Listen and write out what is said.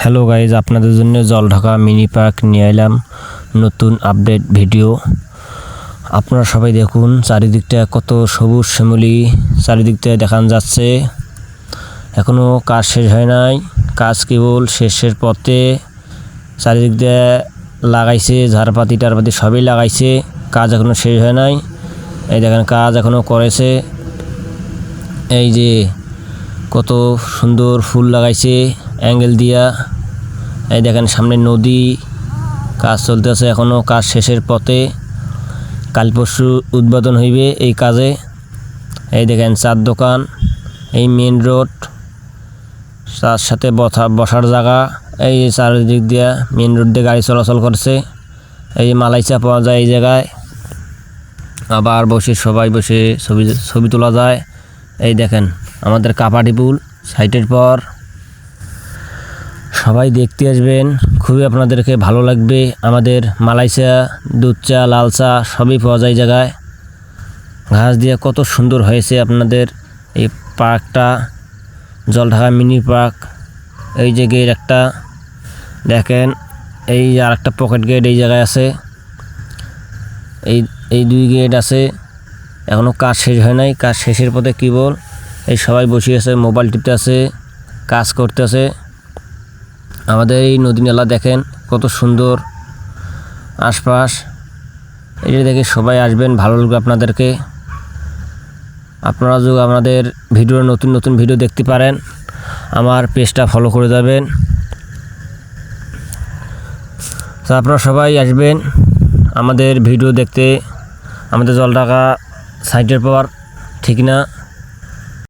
Hello guys, আপনাদের জন্য Jaldhaka mini park নিয়ে এলাম নতুন আপডেট ভিডিও। আপনারা সবাই দেখুন, চারিদিকটা কত সবুজ শ্যামলি চারিদিকটা দেখানো যাচ্ছে। এখনও কাজ শেষ হয় নাই, কাজ কেবল শেষের পথে। চারিদিক দিয়ে লাগাইছে, ঝাড়পাতি টারপাতি সবই লাগাইছে, কাজ এখনও শেষ হয় নাই। এই দেখেন কাজ এখনও করেছে। এই যে কত সুন্দর ফুল লাগাইছে অ্যাঙ্গেল দিয়া। এই দেখেন সামনে নদী, কাজ চলতেছে, এখনও কাজ শেষের পথে। কাল পরশু উদ্বোধন হইবে এই কাজে। এই দেখেন চার দোকান, এই মেন রোড, তার সাথে বসার জায়গা। এই চারিদিক দিয়া মেন রোড দিয়ে গাড়ি চলাচল করছে। এই মালাইচা পাওয়া যায় এই জায়গায়, আবার সবাই বসে ছবি তোলা যায়। এই দেখেন আমাদের কাপাটি পুল সাইটের পর। সবাই দেখতে আসবেন, খুবই আপনাদেরকে ভালো লাগবে। আমাদের মালাইচা, দুধ চা, লাল চা সবই পাওয়া যায় জায়গায়। ঘাস দিয়ে কত সুন্দর হয়েছে আপনাদের এই পার্কটা, জলঢাকা মিনি পার্ক। এই যে গেট একটা দেখেন, এই আর একটা পকেট গেট এই জায়গায় আছে। এই দুই গেট আছে, এখনও কাজ শেষ হয় নাই, কাজ শেষের পথে কেবল। এই সবাই বসে আছে, মোবাইল টিপতে আছে, কাজ করতেছে। আমাদের এই নদী নালা দেখেন কত সুন্দর আশপাশ। এটা দেখে সবাই আসবেন, ভালো লাগবে আপনাদেরকে। আপনারা যদি আমাদের ভিডিওর নতুন ভিডিও দেখতে পারেন, আমার পেজটা ফলো করে যাবেন। তো আপনারা সবাই আসবেন আমাদের ভিডিও দেখতে। আমাদের জলঢাকা সাইটের পর, ঠিক না?